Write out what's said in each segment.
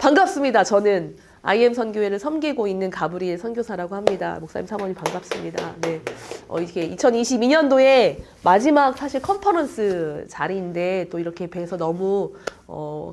반갑습니다. 저는 IM 선교회를 섬기고 있는 가브리엘 선교사라고 합니다. 목사님, 사모님 반갑습니다. 네. 이게 2022년도에 마지막 사실 컨퍼런스 자리인데 또 이렇게 뵈서 너무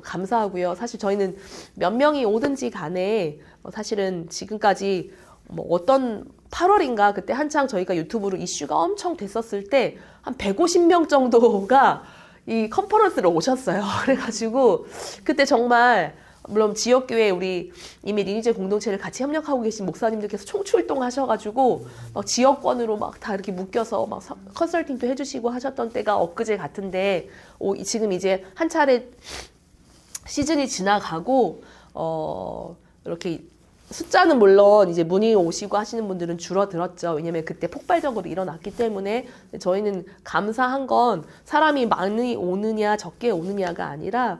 감사하고요. 사실 저희는 몇 명이 오든지 간에 사실은 지금까지 뭐 어떤 8월인가 그때 한창 저희가 유튜브로 이슈가 엄청 됐었을 때 한 150명 정도가 이 컨퍼런스를 오셨어요. 그래가지고 그때 정말 물론 지역교회 우리 이미 리니지 공동체를 같이 협력하고 계신 목사님들께서 총출동하셔가지고 막 지역권으로 막 다 이렇게 묶여서 막 컨설팅도 해주시고 하셨던 때가 엊그제 같은데 지금 이제 한 차례 시즌이 지나가고 이렇게 숫자는 물론 이제 문의 오시고 하시는 분들은 줄어들었죠. 왜냐면 그때 폭발적으로 일어났기 때문에 저희는 감사한 건 사람이 많이 오느냐 적게 오느냐가 아니라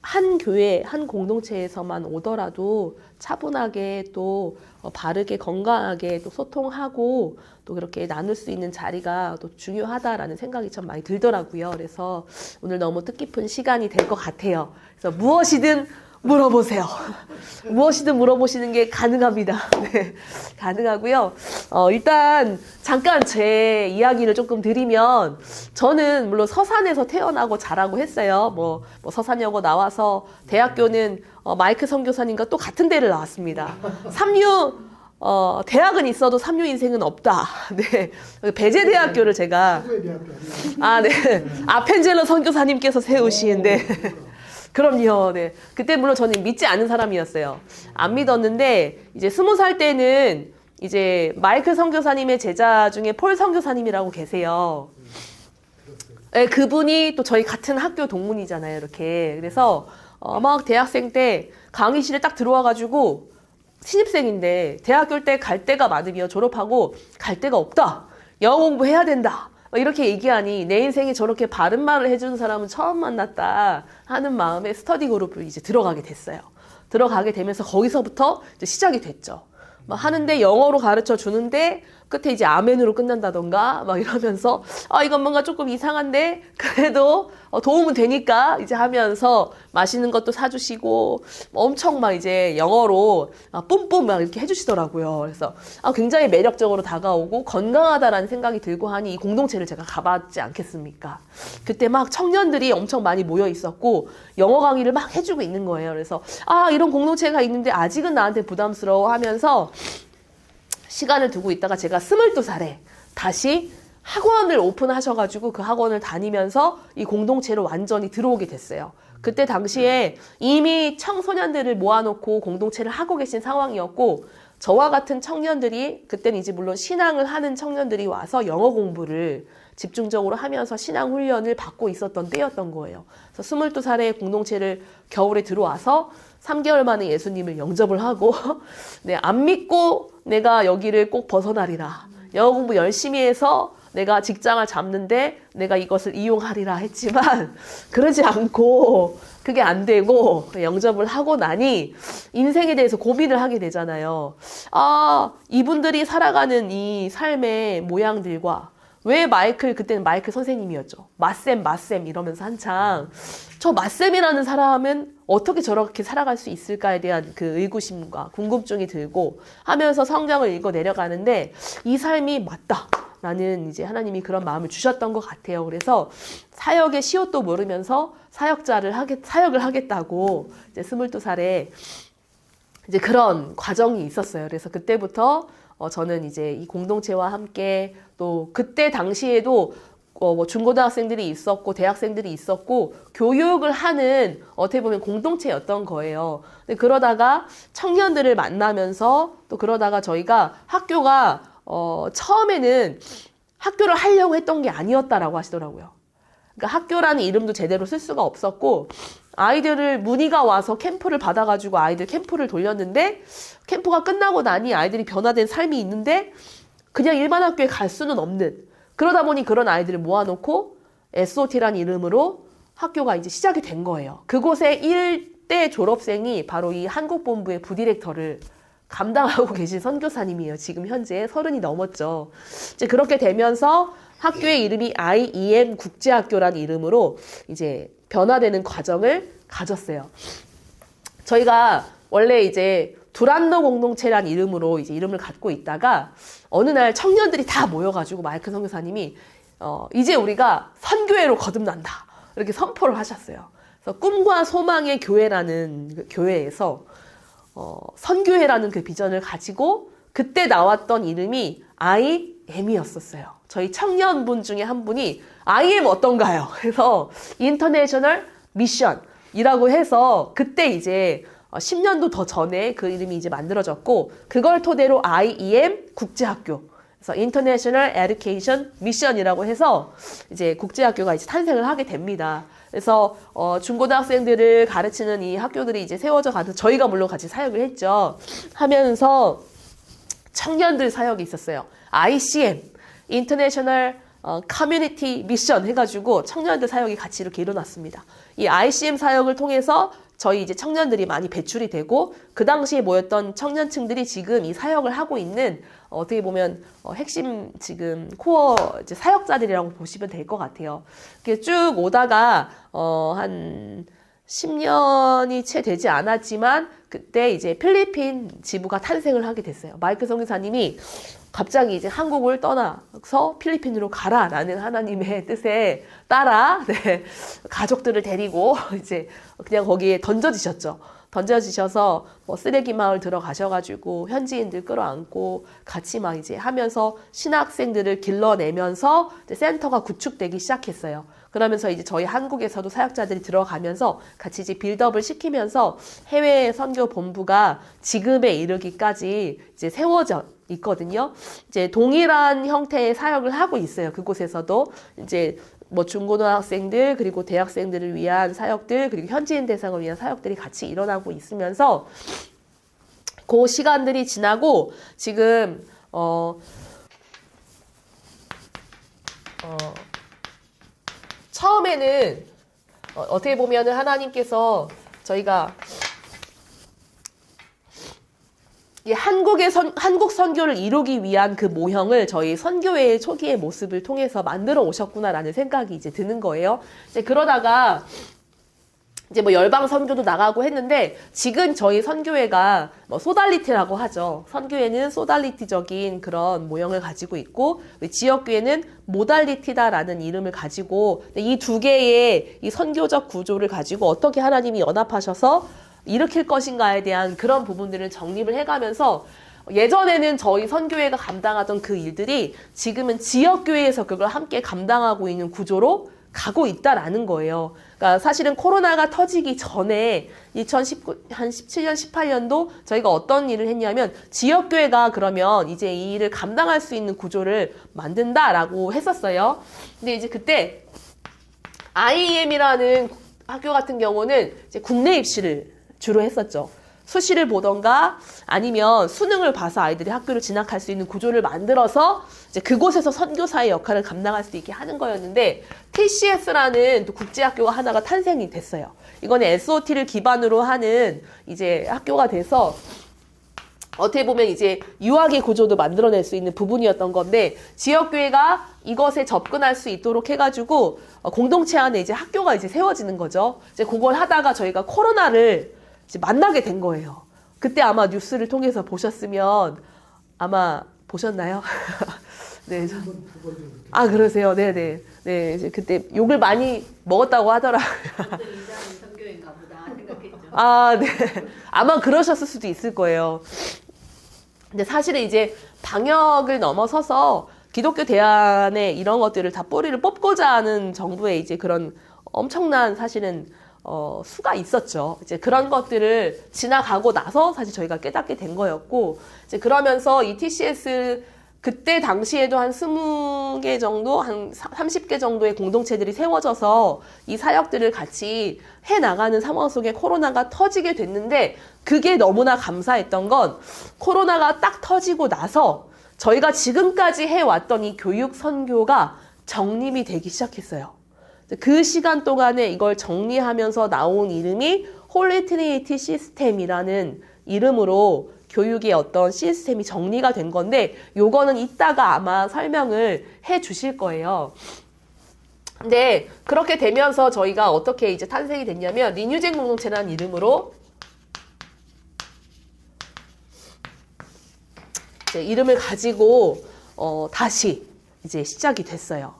한 교회, 한 공동체에서만 오더라도 차분하게 또 바르게 건강하게 또 소통하고 또 그렇게 나눌 수 있는 자리가 또 중요하다라는 생각이 참 많이 들더라고요. 그래서 오늘 너무 뜻깊은 시간이 될 것 같아요. 그래서 무엇이든 물어보세요. 무엇이든 물어보시는 게 가능합니다. 네, 가능하고요. 일단 잠깐 제 이야기를 조금 드리면 저는 물론 서산에서 태어나고 자라고 했어요. 뭐 서산여고 나와서 대학교는 마이크 선교사님과 또 같은 데를 나왔습니다. 대학은 있어도 삼류 인생은 없다. 네. 배제대학교를 제가. 네. 아펜젤러 선교사님께서 세우시는데. 그럼요. 네. 그때 물론 저는 믿지 않는 사람이었어요. 안 믿었는데 이제 20살 때는 이제 마이클 선교사님의 제자 중에 폴 선교사님이라고 계세요. 네, 그분이 또 저희 같은 학교 동문이잖아요. 이렇게. 그래서 막 대학생 때 강의실에 딱 들어와가지고 신입생인데 대학교 때 갈 데가 많으며 졸업하고 갈 데가 없다. 영어 공부해야 된다. 이렇게 얘기하니 내 인생에 저렇게 바른 말을 해주는 사람은 처음 만났다 하는 마음에 스터디 그룹을 이제 들어가게 됐어요. 들어가게 되면서 거기서부터 이제 시작이 됐죠. 막 하는데 영어로 가르쳐 주는데 끝에 이제 아멘으로 끝난다던가 막 이러면서 이건 뭔가 조금 이상한데 그래도 도움은 되니까 이제 하면서 맛있는 것도 사주시고 엄청 막 이제 영어로 뿜뿜 막 이렇게 해주시더라고요. 그래서 굉장히 매력적으로 다가오고 건강하다라는 생각이 들고 하니 이 공동체를 제가 가봤지 않겠습니까? 그때 막 청년들이 엄청 많이 모여 있었고 영어 강의를 막 해주고 있는 거예요. 그래서 이런 공동체가 있는데 아직은 나한테 부담스러워 하면서 시간을 두고 있다가 제가 22살에 다시 학원을 오픈하셔가지고 그 학원을 다니면서 이 공동체로 완전히 들어오게 됐어요. 그때 당시에 이미 청소년들을 모아놓고 공동체를 하고 계신 상황이었고 저와 같은 청년들이 그때는 이제 물론 신앙을 하는 청년들이 와서 영어 공부를 집중적으로 하면서 신앙 훈련을 받고 있었던 때였던 거예요. 그래서 22살에 공동체를 겨울에 들어와서 3개월 만에 예수님을 영접을 하고 네, 안 믿고 내가 여기를 꼭 벗어나리라. 영어 공부 열심히 해서 내가 직장을 잡는데 내가 이것을 이용하리라 했지만 그러지 않고 그게 안 되고 영접을 하고 나니 인생에 대해서 고민을 하게 되잖아요. 이분들이 살아가는 이 삶의 모양들과 왜 그때는 마이클 선생님이었죠. 마쌤 이러면서 한창 저 마쌤이라는 사람은 어떻게 저렇게 살아갈 수 있을까에 대한 그 의구심과 궁금증이 들고 하면서 성경을 읽어 내려가는데 이 삶이 맞다. 나는 이제 하나님이 그런 마음을 주셨던 것 같아요. 그래서 사역의 시옷도 모르면서 사역을 하겠다고 이제 22살에 이제 그런 과정이 있었어요. 그래서 그때부터 저는 이제 이 공동체와 함께 또 그때 당시에도 뭐 중고등학생들이 있었고 대학생들이 있었고 교육을 하는 어떻게 보면 공동체였던 거예요. 근데 그러다가 청년들을 만나면서 또 그러다가 저희가 학교가 처음에는 학교를 하려고 했던 게 아니었다라고 하시더라고요. 그러니까 학교라는 이름도 제대로 쓸 수가 없었고 아이들을 문의가 와서 캠프를 받아가지고 아이들 캠프를 돌렸는데 캠프가 끝나고 나니 아이들이 변화된 삶이 있는데 그냥 일반 학교에 갈 수는 없는 그러다 보니 그런 아이들을 모아놓고 SOT라는 이름으로 학교가 이제 시작이 된 거예요. 그곳에 1대 졸업생이 바로 이 한국본부의 부디렉터를 감당하고 계신 선교사님이에요. 지금 현재 30이 넘었죠. 이제 그렇게 되면서 학교의 이름이 IEM 국제학교라는 이름으로 이제 변화되는 과정을 가졌어요. 저희가 원래 이제 두란노 공동체란 이름으로 이제 이름을 갖고 있다가 어느 날 청년들이 다 모여가지고 마이크 선교사님이 이제 우리가 선교회로 거듭난다 이렇게 선포를 하셨어요. 그래서 꿈과 소망의 교회라는 그 교회에서 선교회라는 그 비전을 가지고 그때 나왔던 이름이 IM이었었어요. 저희 청년분 중에 한 분이 IM 어떤가요? 그래서 인터내셔널 미션이라고 해서 그때 이제 10년도 더 전에 그 이름이 이제 만들어졌고 그걸 토대로 IEM 국제학교 그래서 International Education Mission이라고 해서 이제 국제학교가 이제 탄생을 하게 됩니다. 그래서 중고등학생들을 가르치는 이 학교들이 이제 세워져 가서 저희가 물론 같이 사역을 했죠. 하면서 청년들 사역이 있었어요. ICM, International Community Mission 해가지고 청년들 사역이 같이 이렇게 일어났습니다. 이 ICM 사역을 통해서 저희 이제 청년들이 많이 배출이 되고 그 당시에 모였던 청년층들이 지금 이 사역을 하고 있는 어떻게 보면 핵심 지금 코어 이제 사역자들이라고 보시면 될 것 같아요. 이렇게 쭉 오다가 한 10년이 채 되지 않았지만 그때 이제 필리핀 지부가 탄생을 하게 됐어요. 마이크 선교사님이 갑자기 이제 한국을 떠나서 필리핀으로 가라라는 하나님의 뜻에 따라 네, 가족들을 데리고 이제 그냥 거기에 던져지셨죠. 던져지셔서 뭐 쓰레기 마을 들어가셔가지고 현지인들 끌어안고 같이 막 이제 하면서 신학생들을 길러내면서 이제 센터가 구축되기 시작했어요. 그러면서 이제 저희 한국에서도 사역자들이 들어가면서 같이 이제 빌드업을 시키면서 해외 선교 본부가 지금에 이르기까지 이제 세워져 있거든요. 이제 동일한 형태의 사역을 하고 있어요. 그곳에서도 이제 뭐 중고등학생들 그리고 대학생들을 위한 사역들 그리고 현지인 대상을 위한 사역들이 같이 일어나고 있으면서 그 시간들이 지나고 지금 처음에는 어떻게 보면은 하나님께서 저희가 한국 선교를 이루기 위한 그 모형을 저희 선교회의 초기의 모습을 통해서 만들어 오셨구나라는 생각이 이제 드는 거예요. 이제 그러다가 이제 뭐 열방 선교도 나가고 했는데 지금 저희 선교회가 뭐 소달리티라고 하죠. 선교회는 소달리티적인 그런 모형을 가지고 있고 지역교회는 모달리티다라는 이름을 가지고 이 두 개의 이 선교적 구조를 가지고 어떻게 하나님이 연합하셔서 일으킬 것인가에 대한 그런 부분들을 정립을 해가면서 예전에는 저희 선교회가 감당하던 그 일들이 지금은 지역교회에서 그걸 함께 감당하고 있는 구조로 가고 있다라는 거예요. 그러니까 사실은 코로나가 터지기 전에 2019, 한 17년, 18년도 저희가 어떤 일을 했냐면 지역교회가 그러면 이제 이 일을 감당할 수 있는 구조를 만든다라고 했었어요. 근데 이제 그때 IEM이라는 학교 같은 경우는 이제 국내 입시를 주로 했었죠. 수시를 보던가 아니면 수능을 봐서 아이들이 학교를 진학할 수 있는 구조를 만들어서 이제 그곳에서 선교사의 역할을 감당할 수 있게 하는 거였는데 TCS라는 또 국제학교가 하나가 탄생이 됐어요. 이거는 SOT를 기반으로 하는 이제 학교가 돼서 어떻게 보면 이제 유학의 구조도 만들어낼 수 있는 부분이었던 건데 지역교회가 이것에 접근할 수 있도록 해가지고 공동체 안에 이제 학교가 이제 세워지는 거죠. 이제 그걸 하다가 저희가 코로나를 이제 만나게 된 거예요. 그때 아마 뉴스를 통해서 보셨으면 아마 보셨나요? 네. 아 그러세요. 네네. 네 이제 그때 욕을 많이 먹었다고 하더라고요. 선교인가 보다 생각했죠. 아 네. 아마 그러셨을 수도 있을 거예요. 근데 사실은 이제 방역을 넘어서서 기독교 대안에 이런 것들을 다 뿌리를 뽑고자 하는 정부의 이제 그런 엄청난 사실은 수가 있었죠. 이제 그런 것들을 지나가고 나서 사실 저희가 깨닫게 된 거였고, 이제 그러면서 이 TCS 그때 당시에도 한 20개 정도, 한 30개 정도의 공동체들이 세워져서 이 사역들을 같이 해 나가는 상황 속에 코로나가 터지게 됐는데, 그게 너무나 감사했던 건 코로나가 딱 터지고 나서 저희가 지금까지 해왔던 이 교육 선교가 정립이 되기 시작했어요. 그 시간 동안에 이걸 정리하면서 나온 이름이 홀리 트리니티 시스템이라는 이름으로 교육의 어떤 시스템이 정리가 된 건데, 요거는 이따가 아마 설명을 해 주실 거예요. 근데 그렇게 되면서 저희가 어떻게 이제 탄생이 됐냐면 리뉴젠 공동체라는 이름으로 이제 이름을 가지고 다시 이제 시작이 됐어요.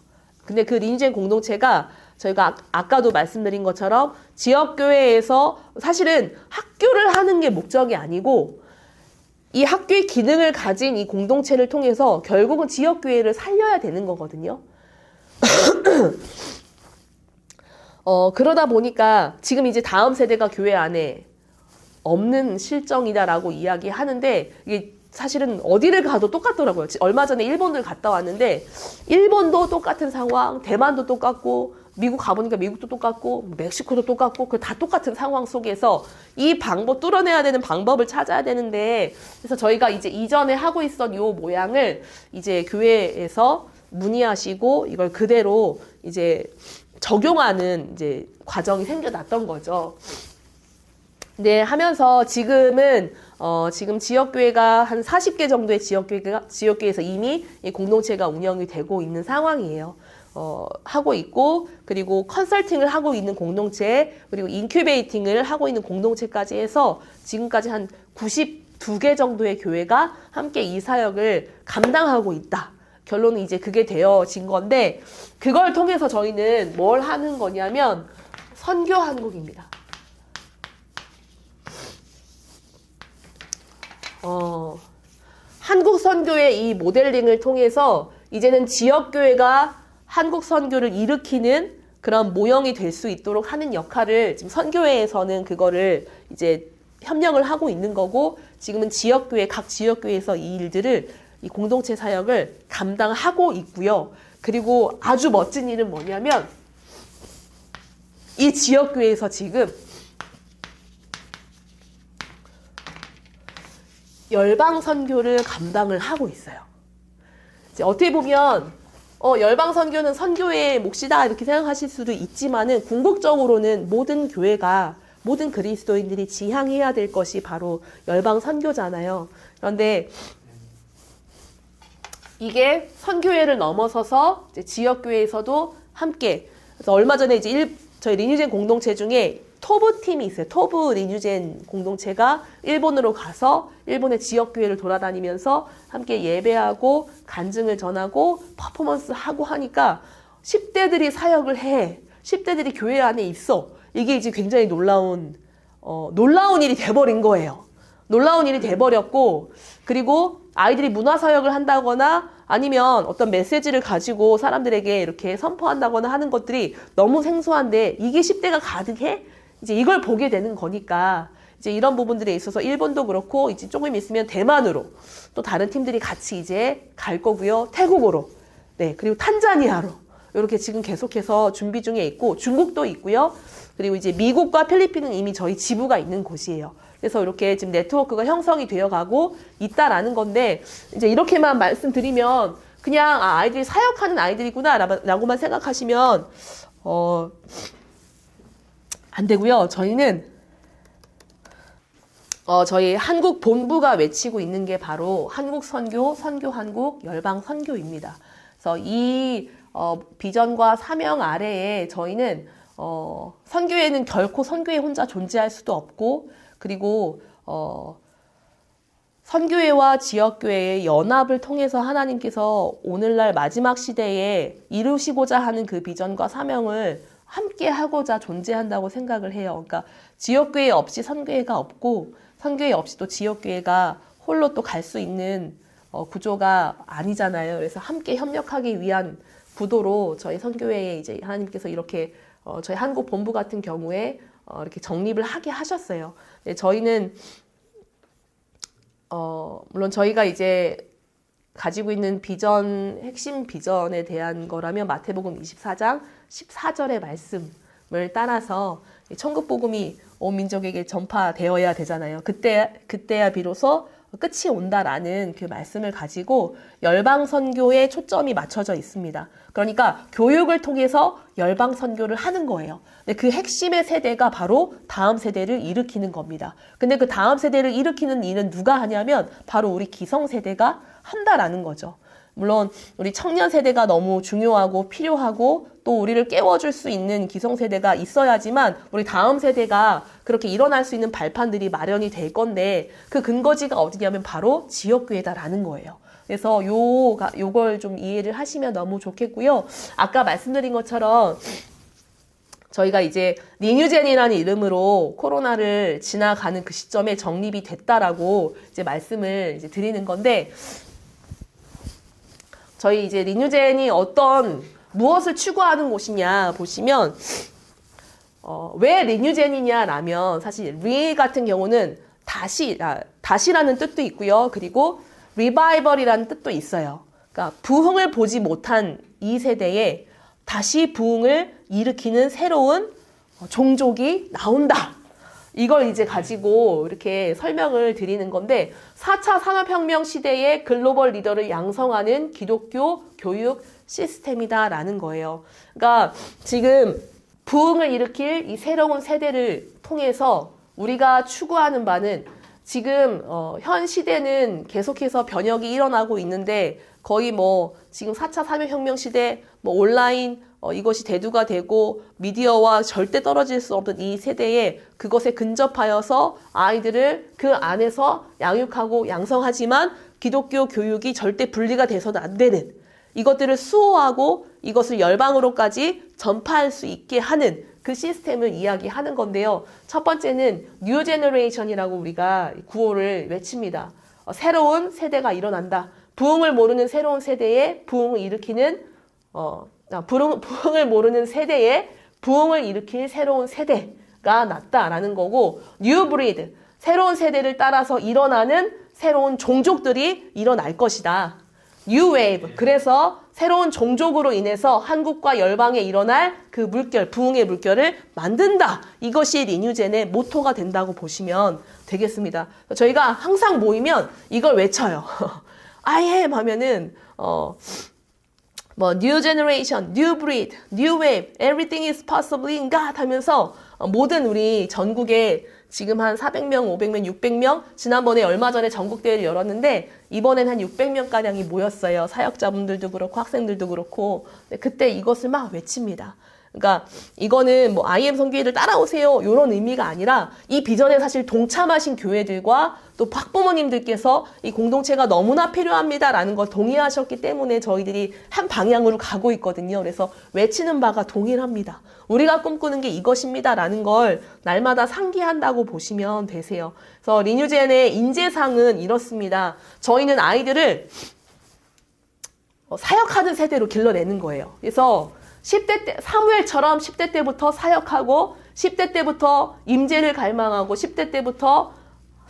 근데 그 리니지엔 공동체가 저희가 아까도 말씀드린 것처럼 지역교회에서 사실은 학교를 하는 게 목적이 아니고 이 학교의 기능을 가진 이 공동체를 통해서 결국은 지역교회를 살려야 되는 거거든요. 그러다 보니까 지금 이제 다음 세대가 교회 안에 없는 실정이다라고 이야기하는데 이게 사실은 어디를 가도 똑같더라고요. 얼마 전에 일본을 갔다 왔는데 일본도 똑같은 상황, 대만도 똑같고 미국 가보니까 미국도 똑같고 멕시코도 똑같고 그 다 똑같은 상황 속에서 이 방법 뚫어내야 되는 방법을 찾아야 되는데 그래서 저희가 이제 이전에 하고 있던 요 모양을 이제 교회에서 문의하시고 이걸 그대로 이제 적용하는 이제 과정이 생겨났던 거죠. 네, 하면서 지금은 지금 지역교회가 한 40개 정도의 지역교회에서 이미 이 공동체가 운영이 되고 있는 상황이에요. 하고 있고 그리고 컨설팅을 하고 있는 공동체 그리고 인큐베이팅을 하고 있는 공동체까지 해서 지금까지 한 92개 정도의 교회가 함께 이 사역을 감당하고 있다. 결론은 이제 그게 되어진 건데 그걸 통해서 저희는 뭘 하는 거냐면 선교 한국입니다. 한국 선교의 이 모델링을 통해서 이제는 지역교회가 한국 선교를 일으키는 그런 모형이 될 수 있도록 하는 역할을 지금 선교회에서는 그거를 이제 협력을 하고 있는 거고 지금은 지역교회, 각 지역교회에서 이 일들을 이 공동체 사역을 감당하고 있고요. 그리고 아주 멋진 일은 뭐냐면 이 지역교회에서 지금 열방 선교를 감당을 하고 있어요. 이제 어떻게 보면 열방 선교는 선교의 몫이다 이렇게 생각하실 수도 있지만은 궁극적으로는 모든 교회가 모든 그리스도인들이 지향해야 될 것이 바로 열방 선교잖아요. 그런데 이게 선교회를 넘어서서 이제 지역교회에서도 함께 그래서 얼마 전에 이제 저희 리뉴젠 공동체 중에 토브 팀이 있어요. 토브 리뉴젠 공동체가 일본으로 가서 일본의 지역교회를 돌아다니면서 함께 예배하고 간증을 전하고 퍼포먼스하고 하니까 10대들이 사역을 해. 10대들이 교회 안에 있어. 이게 이제 굉장히 놀라운 일이 돼버린 거예요. 놀라운 일이 돼버렸고 그리고 아이들이 문화사역을 한다거나 아니면 어떤 메시지를 가지고 사람들에게 이렇게 선포한다거나 하는 것들이 너무 생소한데 이게 10대가 가득해? 이제 이걸 보게 되는 거니까 이제 이런 부분들에 있어서 일본도 그렇고 이제 조금 있으면 대만으로 또 다른 팀들이 같이 이제 갈 거고요. 태국으로. 네. 그리고 탄자니아로. 이렇게 지금 계속해서 준비 중에 있고 중국도 있고요. 그리고 이제 미국과 필리핀은 이미 저희 지부가 있는 곳이에요. 그래서 이렇게 지금 네트워크가 형성이 되어 가고 있다라는 건데 이제 이렇게만 말씀드리면 그냥 아이들이 사역하는 아이들이구나 라고만 생각하시면 안 되고요. 저희는 저희 한국 본부가 외치고 있는 게 바로 한국 선교, 선교 한국, 열방 선교입니다. 그래서 이 비전과 사명 아래에 저희는 선교회는 결코 선교회 혼자 존재할 수도 없고 그리고 선교회와 지역교회의 연합을 통해서 하나님께서 오늘날 마지막 시대에 이루시고자 하는 그 비전과 사명을 함께 하고자 존재한다고 생각을 해요. 그러니까 지역교회 없이 선교회가 없고 선교회 없이 또 지역교회가 홀로 또 갈 수 있는 구조가 아니잖아요. 그래서 함께 협력하기 위한 구도로 저희 선교회에 이제 하나님께서 이렇게 저희 한국 본부 같은 경우에 이렇게 정립을 하게 하셨어요. 네, 저희는 물론 저희가 이제 가지고 있는 비전, 핵심 비전에 대한 거라면 마태복음 24장 14절의 말씀을 따라서 천국 복음이 온 민족에게 전파되어야 되잖아요. 그때야 비로소 끝이 온다라는 그 말씀을 가지고 열방 선교에 초점이 맞춰져 있습니다. 그러니까 교육을 통해서 열방 선교를 하는 거예요. 근데 그 핵심의 세대가 바로 다음 세대를 일으키는 겁니다. 근데 그 다음 세대를 일으키는 일은 누가 하냐면 바로 우리 기성 세대가 한다라는 거죠. 물론 우리 청년 세대가 너무 중요하고 필요하고 또 우리를 깨워줄 수 있는 기성세대가 있어야지만 우리 다음 세대가 그렇게 일어날 수 있는 발판들이 마련이 될 건데 그 근거지가 어디냐면 바로 지역교회다라는 거예요. 그래서 요걸 좀 이해를 하시면 너무 좋겠고요. 아까 말씀드린 것처럼 저희가 이제 리뉴젠이라는 이름으로 코로나를 지나가는 그 시점에 정립이 됐다라고 이제 말씀을 이제 드리는 건데, 저희 이제 리뉴젠이 무엇을 추구하는 곳이냐 보시면, 왜 리뉴젠이냐라면 사실 리 같은 경우는 다시라는 뜻도 있고요. 그리고 리바이벌이라는 뜻도 있어요. 그러니까 부흥을 보지 못한 이 세대에 다시 부흥을 일으키는 새로운 종족이 나온다. 이걸 이제 가지고 이렇게 설명을 드리는 건데, 4차 산업혁명 시대의 글로벌 리더를 양성하는 기독교 교육 시스템이다라는 거예요. 그러니까 지금 부흥을 일으킬 이 새로운 세대를 통해서 우리가 추구하는 바는, 지금 현 시대는 계속해서 변혁이 일어나고 있는데, 거의 지금 4차 산업혁명 시대, 온라인, 이것이 대두가 되고 미디어와 절대 떨어질 수 없는 이 세대에 그것에 근접하여서 아이들을 그 안에서 양육하고 양성하지만 기독교 교육이 절대 분리가 돼서는 안 되는, 이것들을 수호하고 이것을 열방으로까지 전파할 수 있게 하는 그 시스템을 이야기하는 건데요. 첫 번째는 뉴 제너레이션이라고 우리가 구호를 외칩니다. 새로운 세대가 일어난다. 부흥을 모르는 새로운 세대에 부흥을 일으키는 부흥을 모르는 세대에 부흥을 일으킬 새로운 세대가 났다라는 거고, 뉴 브리드, 새로운 세대를 따라서 일어나는 새로운 종족들이 일어날 것이다. 뉴 웨이브, 그래서 새로운 종족으로 인해서 한국과 열방에 일어날 그 물결, 부흥의 물결을 만든다. 이것이 리뉴젠의 모토가 된다고 보시면 되겠습니다. 저희가 항상 모이면 이걸 외쳐요. I am 하면은 New Generation, New Breed, New Wave, Everything is possible in God 하면서 모든 우리 전국에 지금 한 400명, 500명, 600명, 지난번에 얼마 전에 전국대회를 열었는데 이번엔 한 600명가량이 모였어요. 사역자분들도 그렇고 학생들도 그렇고. 그때 이것을 막 외칩니다. 그러니까 이거는 IM 선교회를 따라오세요 이런 의미가 아니라, 이 비전에 사실 동참하신 교회들과 또 학부모님들께서 이 공동체가 너무나 필요합니다라는 걸 동의하셨기 때문에 저희들이 한 방향으로 가고 있거든요. 그래서 외치는 바가 동일합니다. 우리가 꿈꾸는 게 이것입니다라는 걸 날마다 상기한다고 보시면 되세요. 그래서 리뉴젠의 인재상은 이렇습니다. 저희는 아이들을 사역하는 세대로 길러내는 거예요. 그래서 10대 때, 사무엘처럼 10대 때부터 사역하고 10대 때부터 임재를 갈망하고 10대 때부터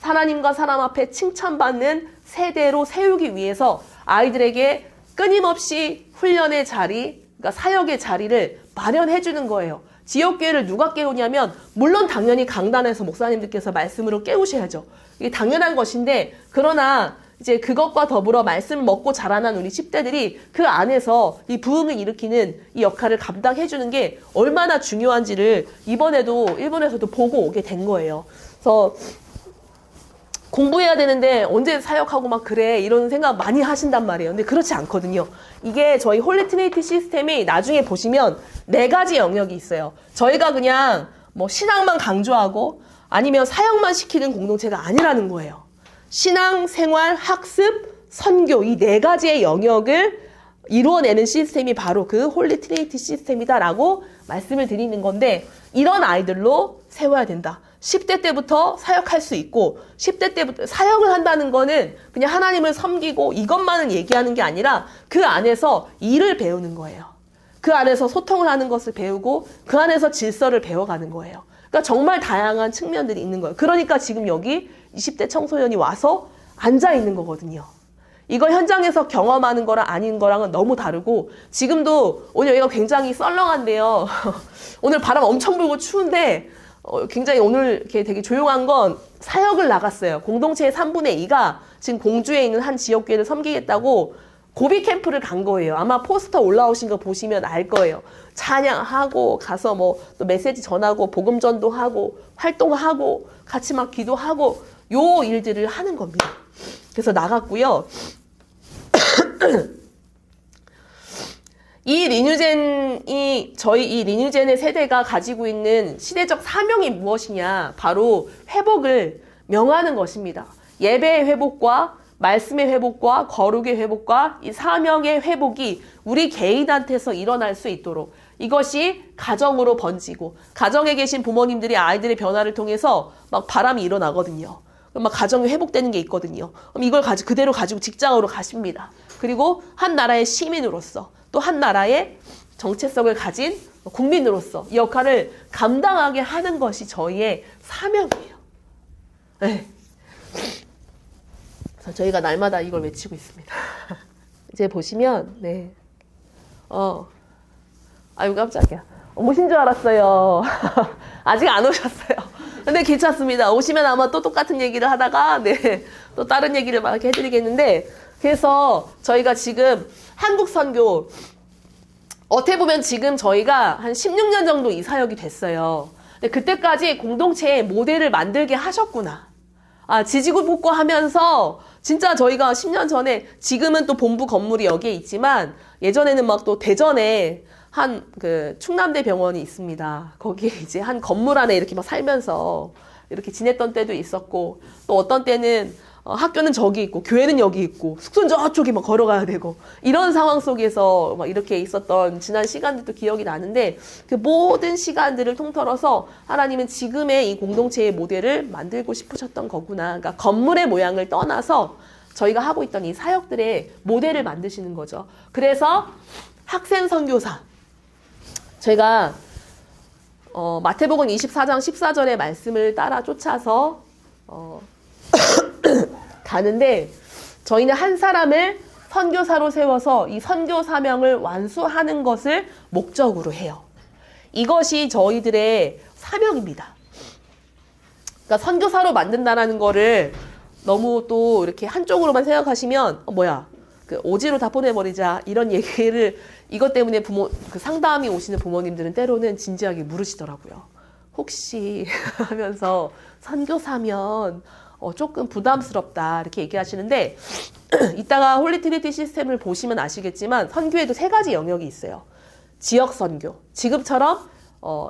하나님과 사람 앞에 칭찬받는 세대로 세우기 위해서 아이들에게 끊임없이 훈련의 자리, 그러니까 사역의 자리를 마련해 주는 거예요. 지역교회를 누가 깨우냐면, 물론 당연히 강단에서 목사님들께서 말씀으로 깨우셔야죠. 이게 당연한 것인데, 그러나 이제 그것과 더불어 말씀을 먹고 자라난 우리 10대들이 그 안에서 이 부흥을 일으키는 이 역할을 감당해 주는 게 얼마나 중요한지를 이번에도 일본에서도 보고 오게 된 거예요. 그래서 공부해야 되는데 언제 사역하고 막 그래 이런 생각 많이 하신단 말이에요. 근데 그렇지 않거든요. 이게 저희 홀리 트리니티 시스템이 나중에 보시면 4가지 영역이 있어요. 저희가 그냥 신앙만 강조하고 아니면 사역만 시키는 공동체가 아니라는 거예요. 신앙, 생활, 학습, 선교, 이 4가지의 영역을 이루어내는 시스템이 바로 그 홀리 트리니티 시스템이다라고 말씀을 드리는 건데, 이런 아이들로 세워야 된다. 10대 때부터 사역할 수 있고, 10대 때부터 사역을 한다는 거는 그냥 하나님을 섬기고 이것만을 얘기하는 게 아니라 그 안에서 일을 배우는 거예요. 그 안에서 소통을 하는 것을 배우고 그 안에서 질서를 배워가는 거예요. 그러니까 정말 다양한 측면들이 있는 거예요. 그러니까 지금 여기 20대 청소년이 와서 앉아 있는 거거든요. 이거 현장에서 경험하는 거랑 아닌 거랑은 너무 다르고, 지금도 오늘 여기가 굉장히 썰렁한데요. 오늘 바람 엄청 불고 추운데 굉장히 오늘 이렇게 되게 조용한 건 사역을 나갔어요. 공동체의 3분의 2가 지금 공주에 있는 한 지역교회를 섬기겠다고 고비 캠프를 간 거예요. 아마 포스터 올라오신 거 보시면 알 거예요. 찬양하고 가서 또 메시지 전하고 복음 전도하고 활동하고 같이 막 기도하고 요 일들을 하는 겁니다. 그래서 나갔고요. 이 리뉴젠이 저희 이 리뉴젠의 세대가 가지고 있는 시대적 사명이 무엇이냐? 바로 회복을 명하는 것입니다. 예배의 회복과 말씀의 회복과 거룩의 회복과 이 사명의 회복이 우리 개인한테서 일어날 수 있도록 이것이 가정으로 번지고 가정에 계신 부모님들이 아이들의 변화를 통해서 막 바람이 일어나거든요. 막 가정이 회복되는 게 있거든요. 그럼 이걸 그대로 가지고 직장으로 가십니다. 그리고 한 나라의 시민으로서 또 한 나라의 정체성을 가진 국민으로서 이 역할을 감당하게 하는 것이 저희의 사명이에요. 네. 그래서 저희가 날마다 이걸 외치고 있습니다. 이제 보시면, 네. 아유, 깜짝이야. 오신 줄 알았어요. 아직 안 오셨어요. 근데 괜찮습니다. 오시면 아마 또 똑같은 얘기를 하다가, 네. 또 다른 얘기를 막 이렇게 해드리겠는데, 그래서 저희가 지금 한국 선교, 어떻게 보면 지금 저희가 한 16년 정도 이 사역이 됐어요. 근데 그때까지 공동체의 모델을 만들게 하셨구나. 지지고 볶고 하면서 진짜 저희가 10년 전에 지금은 또 본부 건물이 여기에 있지만 예전에는 막 또 대전에 한 충남대 병원이 있습니다. 거기에 이제 한 건물 안에 이렇게 막 살면서 이렇게 지냈던 때도 있었고 또 어떤 때는 학교는 저기 있고 교회는 여기 있고 숙소는 저쪽에 막 걸어가야 되고 이런 상황 속에서 막 이렇게 있었던 지난 시간들도 기억이 나는데 그 모든 시간들을 통틀어서 하나님은 지금의 이 공동체의 모델을 만들고 싶으셨던 거구나. 그러니까 건물의 모양을 떠나서 저희가 하고 있던 이 사역들의 모델을 만드시는 거죠. 그래서 학생 선교사 저희가 마태복음 24장 14절의 말씀을 따라 쫓아서 가는데 저희는 한 사람을 선교사로 세워서 이 선교 사명을 완수하는 것을 목적으로 해요. 이것이 저희들의 사명입니다. 그러니까 선교사로 만든다라는 거를 너무 또 이렇게 한쪽으로만 생각하시면 오지로 다 보내버리자 이런 얘기를 이것 때문에 상담이 오시는 부모님들은 때로는 진지하게 물으시더라고요. 혹시 하면서 선교사면 조금 부담스럽다 이렇게 얘기하시는데 이따가 홀리트리티 시스템을 보시면 아시겠지만 선교에도 3가지 영역이 있어요. 지역 선교. 지금처럼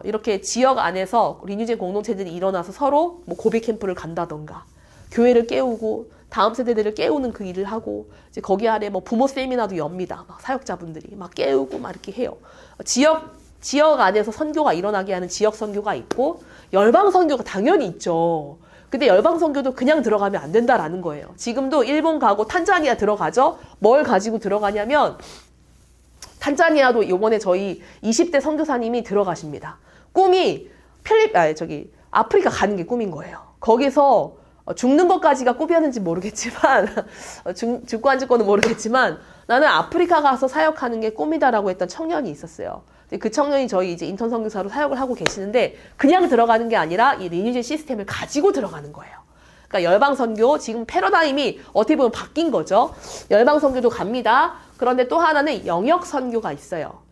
이렇게 지역 안에서 리뉴젠 공동체들이 일어나서 서로 고비 캠프를 간다던가 교회를 깨우고 다음 세대들을 깨우는 그 일을 하고 이제 거기 아래 부모 세미나도 엽니다. 막 사역자분들이 막 깨우고 막 이렇게 해요. 지역 안에서 선교가 일어나게 하는 지역 선교가 있고 열방 선교가 당연히 있죠. 근데 열방 선교도 그냥 들어가면 안 된다라는 거예요. 지금도 일본 가고 탄자니아 들어가죠. 뭘 가지고 들어가냐면 탄자니아도 이번에 저희 20대 선교사님이 들어가십니다. 꿈이 아프리카 가는 게 꿈인 거예요. 거기서 죽는 것까지가 꿈이었는지 모르겠지만 죽고 안 죽고는 모르겠지만 나는 아프리카 가서 사역하는 게 꿈이다라고 했던 청년이 있었어요. 그 청년이 저희 이제 인턴 선교사로 사역을 하고 계시는데 그냥 들어가는 게 아니라 이 리뉴젠 시스템을 가지고 들어가는 거예요. 그러니까 열방 선교 지금 패러다임이 어떻게 보면 바뀐 거죠. 열방 선교도 갑니다. 그런데 또 하나는 영역 선교가 있어요.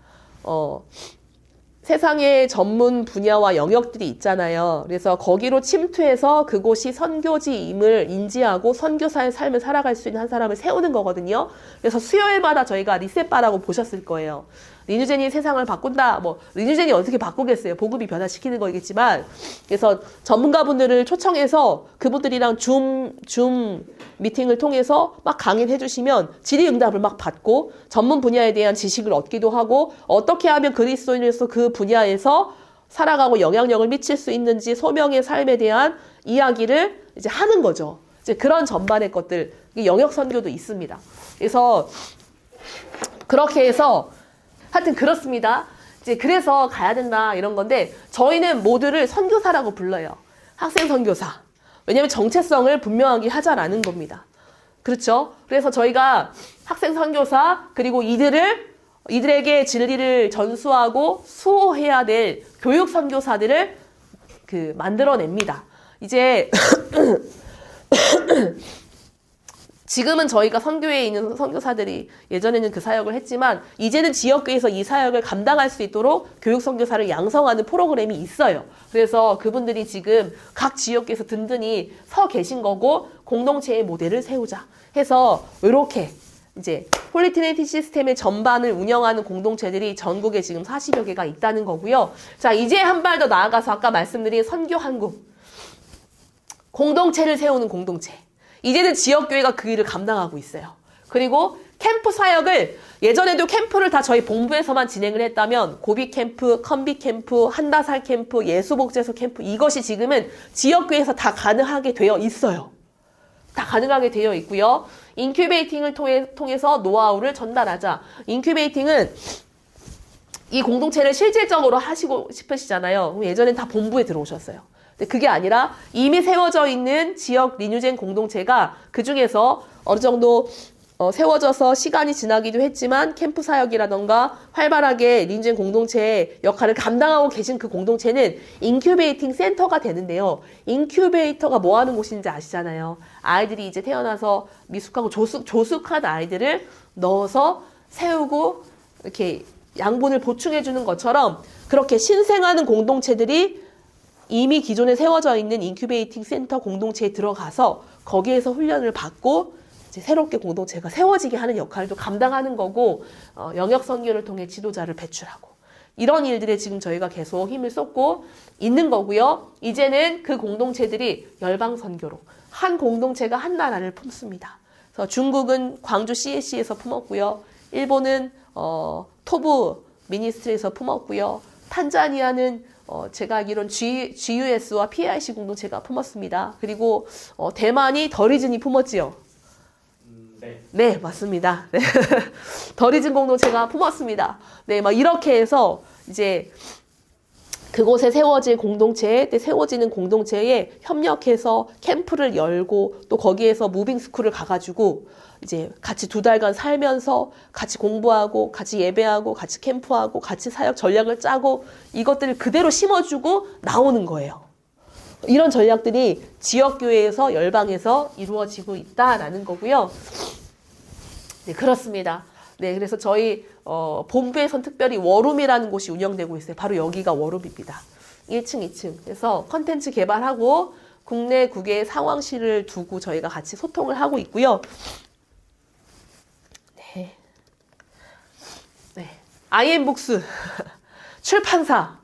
세상의 전문 분야와 영역들이 있잖아요. 그래서 거기로 침투해서 그곳이 선교지임을 인지하고 선교사의 삶을 살아갈 수 있는 한 사람을 세우는 거거든요. 그래서 수요일마다 저희가 리셋바라고 보셨을 거예요. 리뉴젠이 세상을 바꾼다. 리뉴젠이 어떻게 바꾸겠어요. 복음이 변화시키는 거겠지만. 그래서 전문가분들을 초청해서 그분들이랑 줌 미팅을 통해서 막 강의를 해주시면 질의응답을 막 받고 전문 분야에 대한 지식을 얻기도 하고 어떻게 하면 그리스도인으로서 그 분야에서 살아가고 영향력을 미칠 수 있는지 소명의 삶에 대한 이야기를 이제 하는 거죠. 이제 그런 전반의 것들, 영역 선교도 있습니다. 그래서 그렇게 해서 하여튼 그렇습니다. 이제 그래서 가야 된다 이런 건데 저희는 모두를 선교사라고 불러요. 학생 선교사. 왜냐하면 정체성을 분명하게 하자라는 겁니다. 그렇죠? 그래서 저희가 학생 선교사 그리고 이들에게 진리를 전수하고 수호해야 될 교육 선교사들을 만들어냅니다. 이제 지금은 저희가 선교회에 있는 선교사들이 예전에는 그 사역을 했지만 이제는 지역교회에서 이 사역을 감당할 수 있도록 교육 선교사를 양성하는 프로그램이 있어요. 그래서 그분들이 지금 각 지역교회에서 든든히 서 계신 거고 공동체의 모델을 세우자 해서 이렇게 이제 폴리트레이팅 시스템의 전반을 운영하는 공동체들이 전국에 지금 40여 개가 있다는 거고요. 자, 이제 한 발 더 나아가서 아까 말씀드린 선교 한국 공동체를 세우는 공동체. 이제는 지역교회가 그 일을 감당하고 있어요. 그리고 캠프 사역을 예전에도 캠프를 다 저희 본부에서만 진행을 했다면 고비 캠프, 컨비 캠프, 한다살 캠프, 예수복제소 캠프 이것이 지금은 지역교회에서 다 가능하게 되어 있어요. 다 가능하게 되어 있고요. 인큐베이팅을 통해서 노하우를 전달하자. 인큐베이팅은 이 공동체를 실질적으로 하시고 싶으시잖아요. 그럼 예전엔 다 본부에 들어오셨어요. 근데 그게 아니라 이미 세워져 있는 지역 리뉴젠 공동체가 그 중에서 어느 정도 세워져서 시간이 지나기도 했지만 캠프 사역이라던가 활발하게 리뉴젠 공동체의 역할을 감당하고 계신 그 공동체는 인큐베이팅 센터가 되는데요. 인큐베이터가 뭐 하는 곳인지 아시잖아요. 아이들이 이제 태어나서 미숙하고 조숙한 아이들을 넣어서 세우고 이렇게 양분을 보충해 주는 것처럼 그렇게 신생하는 공동체들이 이미 기존에 세워져 있는 인큐베이팅 센터 공동체에 들어가서 거기에서 훈련을 받고 이제 새롭게 공동체가 세워지게 하는 역할도 감당하는 거고 영역 선교를 통해 지도자를 배출하고 이런 일들에 지금 저희가 계속 힘을 쏟고 있는 거고요. 이제는 그 공동체들이 열방 선교로 한 공동체가 한 나라를 품습니다. 그래서 중국은 광주 CSC에서 품었고요. 일본은 토부 미니스트리에서 품었고요. 탄자니아는 제가 알기로는 GUS와 PIC 공동체가 품었습니다. 그리고 대만이 더리즌이 품었지요. 네, 맞습니다. 네. 더리즌 공동체가 품었습니다. 네, 막 이렇게 해서 이제 그곳에 세워질 공동체에, 세워지는 공동체에 협력해서 캠프를 열고 또 거기에서 무빙 스쿨을 가가지고 이제 같이 2달간 살면서 같이 공부하고 같이 예배하고 같이 캠프하고 같이 사역 전략을 짜고 이것들을 그대로 심어주고 나오는 거예요. 이런 전략들이 지역교회에서 열방에서 이루어지고 있다라는 거고요. 네, 그렇습니다. 네, 그래서 저희 본부에선 특별히 워룸이라는 곳이 운영되고 있어요. 바로 여기가 워룸입니다. 1층, 2층. 그래서 컨텐츠 개발하고 국내 국외 상황실을 두고 저희가 같이 소통을 하고 있고요. 네. 네. IM북스 출판사.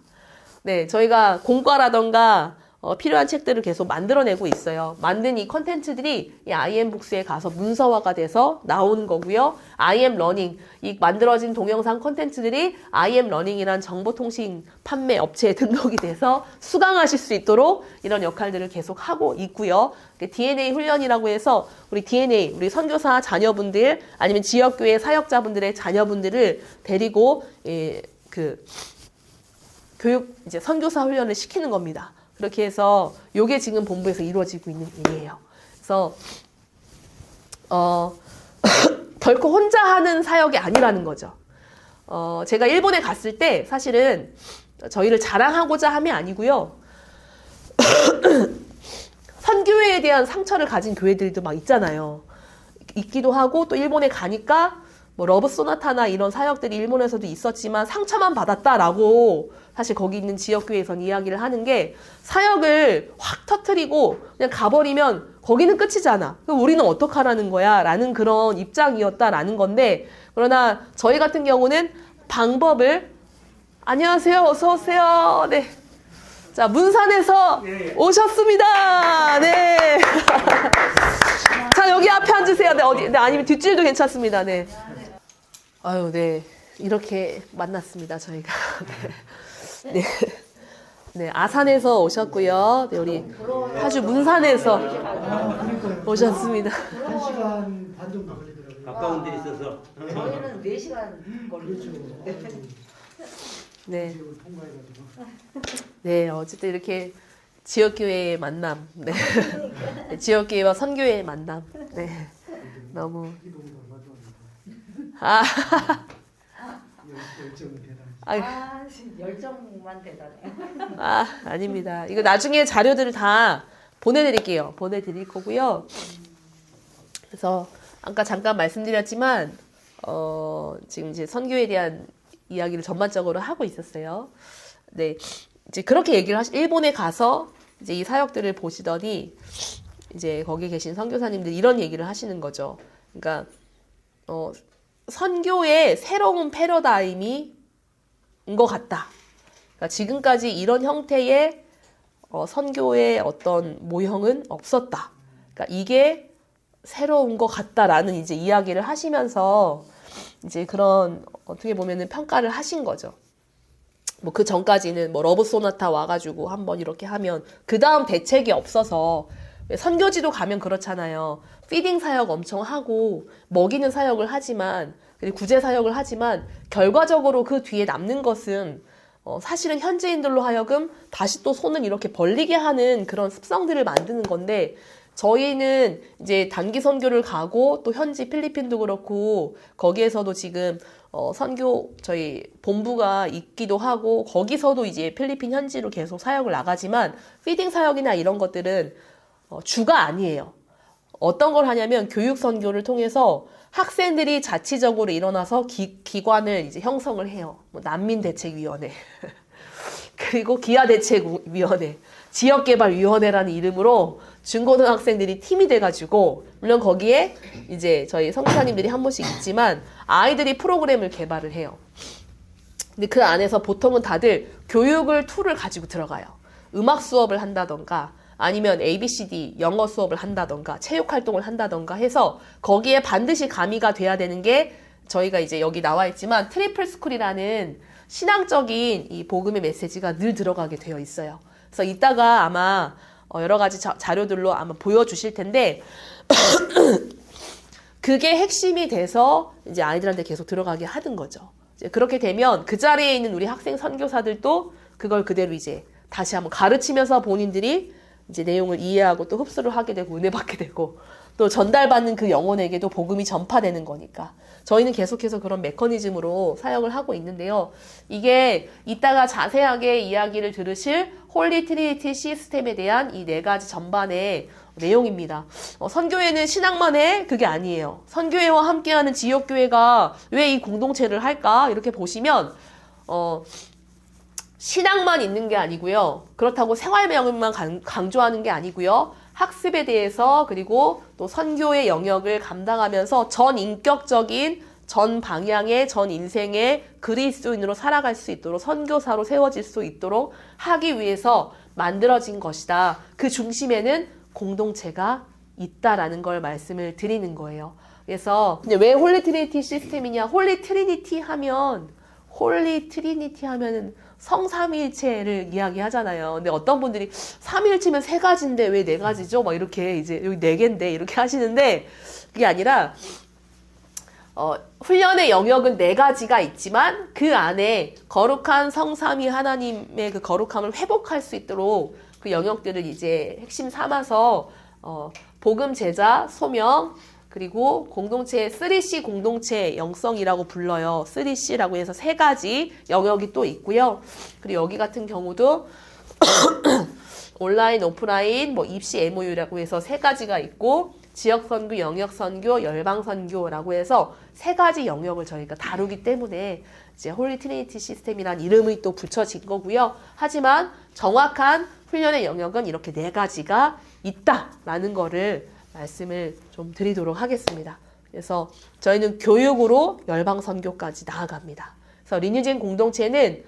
네, 저희가 공과라던가 필요한 책들을 계속 만들어내고 있어요. 만든 이 컨텐츠들이 이 IM북스에 가서 문서화가 돼서 나오는 거고요. IM러닝, 이 만들어진 동영상 컨텐츠들이 IM러닝이란 정보통신 판매 업체에 등록이 돼서 수강하실 수 있도록 이런 역할들을 계속 하고 있고요. DNA 훈련이라고 해서 우리 DNA, 우리 선교사 자녀분들 아니면 지역교회 사역자분들의 자녀분들을 데리고 교육 이제 선교사 훈련을 시키는 겁니다. 그렇게 해서 요게 지금 본부에서 이루어지고 있는 일이에요. 그래서 결코 혼자 하는 사역이 아니라는 거죠. 제가 일본에 갔을 때 사실은 저희를 자랑하고자 함이 아니고요. 선교회에 대한 상처를 가진 교회들도 막 있잖아요. 있기도 하고 또 일본에 가니까 뭐 러브 소나타나 이런 사역들이 일본에서도 있었지만 상처만 받았다라고 사실 거기 있는 지역교회에선 이야기를 하는 게 사역을 확 터트리고 그냥 가버리면 거기는 끝이잖아. 그럼 우리는 어떡하라는 거야? 라는 그런 입장이었다라는 건데 그러나 저희 같은 경우는 방법을 안녕하세요. 어서 오세요. 네. 자, 문산에서 오셨습니다. 네. 자, 여기 앞에 앉으세요. 네, 어디, 네, 아니면 뒷줄도 괜찮습니다. 네. 아유, 네. 이렇게 만났습니다, 저희가. 네. 네, 아산에서 오셨고요. 네, 우리 파주 문산에서 오셨습니다. 1시간 반 정도 걸리더라고요. 가까운 데 있어서 저희는 4시간 걸리죠. 네. 지역을 통과해가지고. 네, 어쨌든 이렇게 지역교회의 만남. 네. 네, 지역교회와 선교회의 만남. 네. 너무. 이동도 마주합니다. 아, 열정은 대단히. 아, 열정만 대단해. 아닙니다. 이거 나중에 자료들을 다 보내드릴게요. 보내드릴 거고요. 그래서 아까 잠깐 말씀드렸지만 지금 이제 선교에 대한 이야기를 전반적으로 하고 있었어요. 네, 이제 그렇게 얘기를 일본에 가서 이제 이 사역들을 보시더니 이제 거기 계신 선교사님들 이런 얘기를 하시는 거죠. 그러니까 선교의 새로운 패러다임이 인 것 같다. 그러니까 지금까지 이런 형태의 선교의 어떤 모형은 없었다. 그러니까 이게 새로운 것 같다라는 이제 이야기를 하시면서 이제 그런 어떻게 보면은 평가를 하신 거죠. 뭐 그 전까지는 뭐 러브 소나타 와가지고 한번 이렇게 하면 그 다음 대책이 없어서 선교지도 가면 그렇잖아요. 피딩 사역 엄청 하고 먹이는 사역을 하지만 그리고 구제 사역을 하지만 결과적으로 그 뒤에 남는 것은 사실은 현지인들로 하여금 다시 또 손을 이렇게 벌리게 하는 그런 습성들을 만드는 건데 저희는 이제 단기 선교를 가고 또 현지 필리핀도 그렇고 거기에서도 지금 선교 저희 본부가 있기도 하고 거기서도 이제 필리핀 현지로 계속 사역을 나가지만 피딩 사역이나 이런 것들은 주가 아니에요. 어떤 걸 하냐면 교육 선교를 통해서 학생들이 자치적으로 일어나서 기관을 이제 형성을 해요. 뭐 난민대책위원회 그리고 기아대책위원회, 지역개발위원회라는 이름으로 중고등학생들이 팀이 돼가지고 물론 거기에 이제 저희 선교사님들이 한 번씩 있지만 아이들이 프로그램을 개발을 해요. 근데 그 안에서 보통은 다들 교육을 툴을 가지고 들어가요. 음악 수업을 한다던가 아니면 ABCD 영어 수업을 한다던가 체육 활동을 한다던가 해서 거기에 반드시 가미가 돼야 되는 게 저희가 이제 여기 나와 있지만 트리플 스쿨이라는 신앙적인 이 복음의 메시지가 늘 들어가게 되어 있어요. 그래서 이따가 아마 여러 가지 자료들로 아마 보여주실 텐데 그게 핵심이 돼서 이제 아이들한테 계속 들어가게 하는 거죠. 이제 그렇게 되면 그 자리에 있는 우리 학생 선교사들도 그걸 그대로 이제 다시 한번 가르치면서 본인들이 이제 내용을 이해하고 또 흡수를 하게 되고 은혜 받게 되고 또 전달받는 그 영혼에게도 복음이 전파되는 거니까 저희는 계속해서 그런 메커니즘으로 사역을 하고 있는데요. 이게 이따가 자세하게 이야기를 들으실 홀리 트리니티 시스템에 대한 이 4가지 전반의 내용입니다. 선교회는 신앙만 해? 그게 아니에요. 선교회와 함께하는 지역교회가 왜 이 공동체를 할까? 이렇게 보시면 신앙만 있는 게 아니고요. 그렇다고 생활명령만 강조하는 게 아니고요. 학습에 대해서 그리고 또 선교의 영역을 감당하면서 전 인격적인 전 방향의 전 인생의 그리스도인으로 살아갈 수 있도록 선교사로 세워질 수 있도록 하기 위해서 만들어진 것이다. 그 중심에는 공동체가 있다라는 걸 말씀을 드리는 거예요. 그래서 근데 왜 홀리 트리니티 시스템이냐? 홀리 트리니티 하면은 성삼위일체를 이야기하잖아요. 근데 어떤 분들이 삼위일체면 3가지인데 왜 4가지죠? 막 이렇게 이제 여기 4개인데 이렇게 하시는데 그게 아니라 훈련의 영역은 4가지가 있지만 그 안에 거룩한 성삼위 하나님의 그 거룩함을 회복할 수 있도록 그 영역들을 이제 핵심 삼아서 복음 제자 소명 그리고 공동체 3C 공동체 영성이라고 불러요. 3C라고 해서 3가지 영역이 또 있고요. 그리고 여기 같은 경우도 온라인, 오프라인, 뭐 입시 MOU라고 해서 3가지가 있고 지역선교, 영역선교, 열방선교라고 해서 3가지 영역을 저희가 다루기 때문에 이제 홀리 트리니티 시스템이란 이름이 또 붙여진 거고요. 하지만 정확한 훈련의 영역은 이렇게 4가지가 있다라는 거를 말씀을 좀 드리도록 하겠습니다. 그래서 저희는 교육으로 열방선교까지 나아갑니다. 그래서 리뉴진 공동체는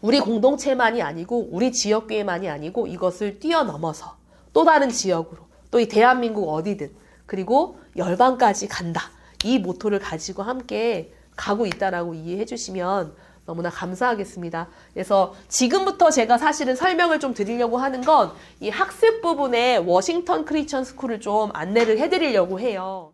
우리 공동체만이 아니고 우리 지역교회만이 아니고 이것을 뛰어넘어서 또 다른 지역으로 또 이 대한민국 어디든 그리고 열방까지 간다. 이 모토를 가지고 함께 가고 있다라고 이해해 주시면 너무나 감사하겠습니다. 그래서 지금부터 제가 사실은 설명을 좀 드리려고 하는 건 이 학습 부분에 워싱턴 크리스천 스쿨을 좀 안내를 해드리려고 해요.